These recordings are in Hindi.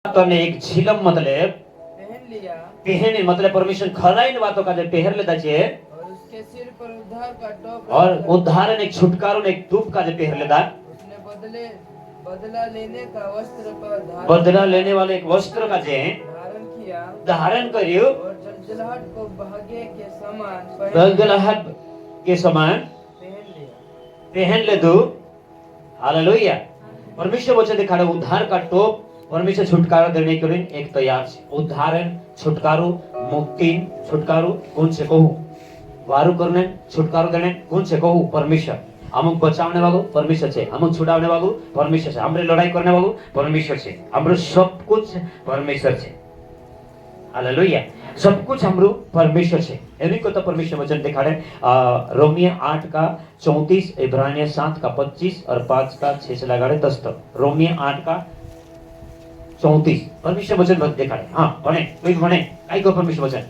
तो ने एक झिलम मतलब पहन लिया पहने मतलब परमेश्वर खरा इन बातों का जो पहर लेता है और उसके सिर पर उद्धार का टोप और रखकर उद्धारण एक छुटकारो ने एक धूप का जो पहर लेता उसने बदला लेने का वस्त्र पर बदला लेने वाले एक वस्त्र का जे धारण किया धारण करियो और जलजलाहट को भाग्य के समान गलगलाहट के समान पहन ले दो हालेलुया परमेश्वर वचन दिखाड़े उद्धार का टोप परमेश्वर छुटकारा देने के लिए एक तैयार है उद्धारण छुटकारो मुक्ति छुटकारो कौन से कहूं वारु करने छुटकारो देने कौन से कहूं परमेश्वर अमुक बचाने वालों परमेश्वर से अमुक छुड़ाने वालों परमेश्वर से हमरे लड़ाई करने वालों परमेश्वर से हमरो सब कुछ परमेश्वर से हालेलुया सब कुछ हमरो परमेश्वर से इन्हीं को तो परमेश्वर वचन दिखाड़े रोमियो 8 का 34 इब्रानियों 7 का 25 और 5 का 6 से लगाड़े 10 तक रोमियो 8 का 34 परमेश्वर वचन दिखाड़े हाँ बने कोई बने कई को परमेश्वर वचन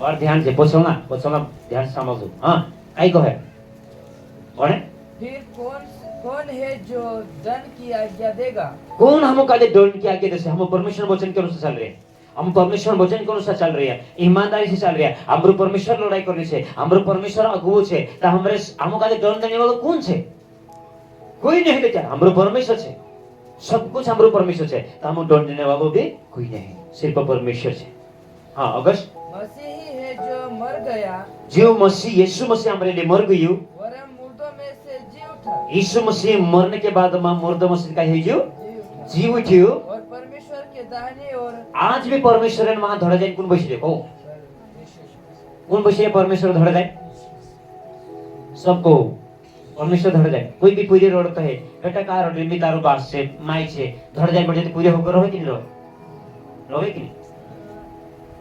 और ध्यान से पोछोना ध्यान से समझो हाँ कई को है बने फिर कौन है जो दंड की आज्ञा देगा कौन हमको काले दंड की आज्ञा दे हम परमेश्वर वचन के अनुसार चल रहे हैं हम परमेश्वर वचन के अनुसार चल रही है ईमानदारी से चल रही है हमरो परमेश्वर लड़ाई करने से हमरो परमेश्वर अगुवो छे तो हमरे हमको काले दंड देने वाला कौन छे कोई नहीं बेटा हमरो परमेश्वर छे सब कुछ हमरो परमेश्वर छे तो हम दंड देने वाला भी कोई नहीं सिर्फ परमेश्वर छे हाँ अगस्त मसीह ही है जो मर गया जो मसीह यीशु मसीह हमारे लिए मर गयो वरन मुर्दों में से जी उठा यीशु मसीह मरने के बाद मुर्दा मसीह का है जो जी उठ्यो और परमेश्वर के दाहिने ओर आज भी परमेश्वर वहां धड़ा जाए कौन बसले को कौन बसले परमेश्वर धड़ा जाए सबको परमेश्वर धड़ जाए कोई भी पूरी रोड कहे बेटा का रोड में तारो बास से माई से धड़ जाए पड़े तो पूरे होकर रहे कि नहीं रहे कि नहीं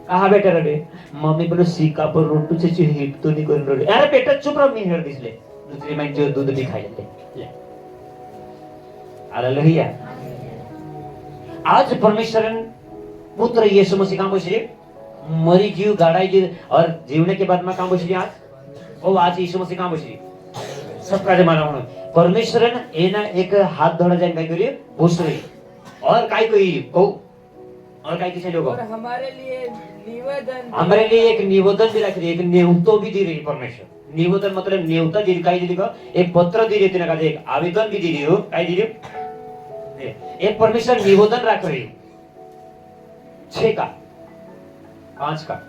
कहा बेटा रे मम्मी बोले सीका पर रोटू से हिट तो नहीं कर रोड अरे बेटा चुप रहो नहीं हर दिसले दूसरी माई जो दूध भी खाई लेते हालेलुया आज परमेश्वर पुत्र यीशु मसीह काम बसले मरी जीव गाड़ाई जीव और जीवने के बाद में काम बसले आज वो आज यीशु मसीह काम बसले सबका जमाना होना परमेश्वर है ना एक हाथ धोना जाए काय करिए भूसरी और काय कोई को और काय किसे लोगों और हमारे लिए एक निवेदन भी रख रही एक न्योतो भी दी रही परमेश्वर निवेदन मतलब न्योता दी काय दी का एक पत्र दी रही तेना का एक आवेदन भी दी रही हो काय दी रही एक परमेश्वर निवेदन रख रही 6 का 5 का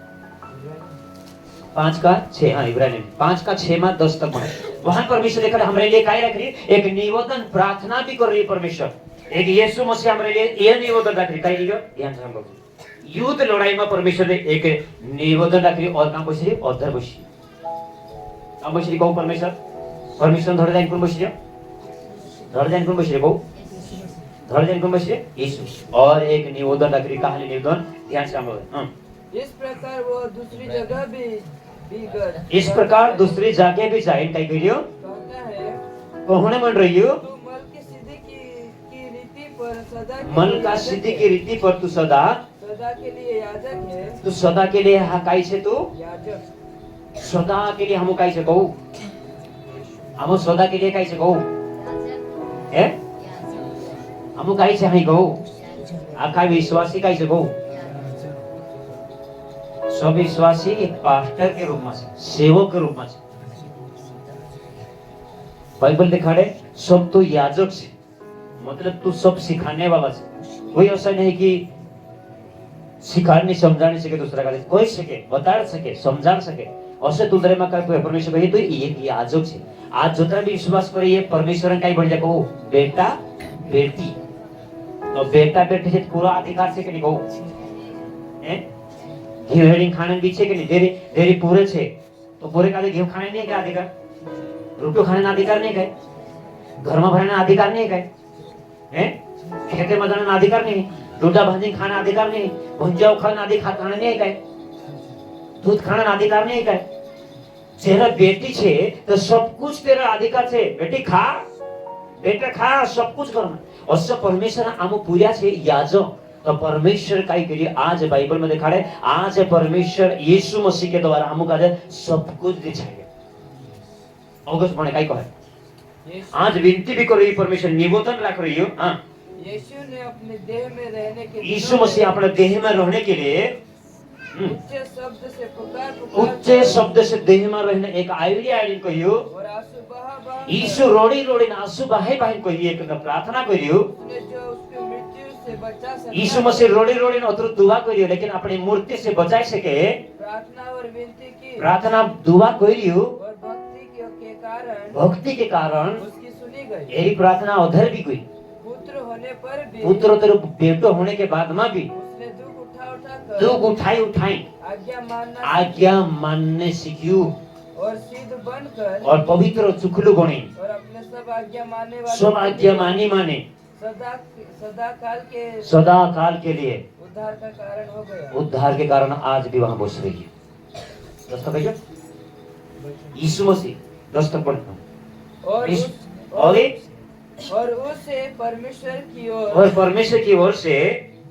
5 का 6 हाँ इब्रानियों 5 का 6 में 10 तक वहां परमेश्वर देखा हमारे लिए काय रख रही एक निवेदन प्रार्थना भी कर रही है परमेश्वर एक यीशु मसीह हमारे लिए ये निवेदन रख रही काय लियो ध्यान से हम लोग युद्ध लड़ाई में परमेश्वर ने एक निवेदन रख रही और काम बस रही अधर बस काम बस रही कहूं परमेश्वर धड़ जाए कौन बस रही धड़ जाए कौन बस रही कहूं धड़ जाए कौन बस रही यीशु और एक निवेदन रख रही कहानी निवेदन ध्यान से हम लोग इस प्रकार वो दूसरी जगह भी गए इस प्रकार दूसरी जगह भी जाए काय करियो कहता है कहोने मन रहियो तू मल की सिद्धि की रीति पर सदा मन का सिद्धि की रीति पर तू सदा के लिए याजक है तू सदा के लिए काय छे तू याजक सदा के लिए हम काय छे कहू हम सदा के लिए काय छे कहू ए हम काय छे हई कहू आका विश्वासी काय छे कहू सब विश्वासी एक पास्टर के रूप में सेवक के रूप में बाइबल दिखाड़े सब तो याजक से मतलब तू सब सिखाने वाला से कोई ऐसा नहीं कि सिखाने समझाने सके दूसरा का कोई सके बता सके समझा सके ऐसे तुलरे में काय परमेश्वर कहे तो ये याजक से आज जितना भी विश्वास करे ये परमेश्वर काय बन जाए कहू बेटा बेटी तो बेटा बेटी से पूरा अधिकार से के नहीं कहू घी हेडिंग खाने पीछे के नहीं देरी पूरे छे तो पूरे का घी खाने नहीं क्या अधिकार रोटो खाने ना अधिकार नहीं गए घर में भरने अधिकार नहीं गए हैं खेते में जाने अधिकार नहीं दूधा भाजी खाना अधिकार नहीं भुंजिया खाना अधिकार खाने नहीं गए दूध खाना अधिकार नहीं गए तेरा बेटी छे तो सब कुछ तेरा अधिकार छे बेटी खा बेटा खा सब कुछ करना और सब परमेश्वर आमो पूरा छे याजक तो परमेश्वर काय के लिए आज बाइबल में दिखा रहे आज परमेश्वर यीशु मसीह के द्वारा हमको आज सब कुछ दिखाएगा अगस्त बने काय कहे आज विनती भी कर रही परमेश्वर निवेदन रख रही हो हाँ यीशु ने अपने देह में रहने के यीशु दिनों मसीह में अपने देह में रहने के लिए ऊंचे शब्द से पुकार उच्च शब्द से देह में रहने एक आइडिया कहियो और आंसू बहा यीशु रोडी रोडी आंसू बहाई बहाई कहियो एक प्रार्थना करियो उसने जो उसको मृत्यु से बचा सकता यीशु मसीह रोडी रोडी अथवा दुआ करियो लेकिन अपनी मूर्ति से बचाई सके प्रार्थना और विनती की प्रार्थना दुआ करियो और के कारण भक्ति के कारण उसकी सुनी गई। यही प्रार्थना उधर भी हुई पुत्र होने पर भी पुत्र तेरे बेटो होने के बाद में भी उसने दुख उठा दुख उठाई आज्ञा मानने सीखियो और सिद्ध बनकर और पवित्र और चुखलू बने और अपने सब आज्ञा मानने वाले सब आज्ञा माने सदा सदा काल के लिए उद्धार का कारण हो गया। उद्धार के कारण आज भी वहां बस रही है। दस्तक है यीशु मसीह दस्तक पढ़ता और उसे परमेश्वर की ओर और परमेश्वर की ओर से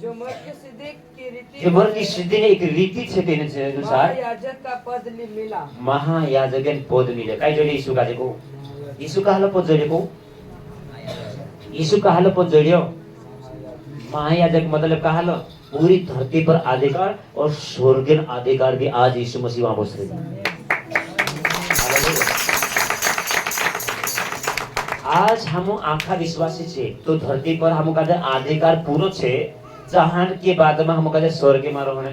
जो मल्कीसिदक की रीति जो मल्कीसिदक ने एक रीति से के अनुसार महायाजक का पद मिला। महायाजक पद मिले काय जोडी यीशु का देखो यीशु का हाल पद जोडेको यीशु का हाल पद जोडियो महायाजक मतलब का हाल पूरी धरती पर अधिकार और स्वर्गीय अधिकार भी आज यीशु मसीह वहां बस रही है। आज हम आखा विश्वासी छे तो धरती पर हम का अधिकार पूरो छे जहां के बाद में हम का स्वर्ग में रहने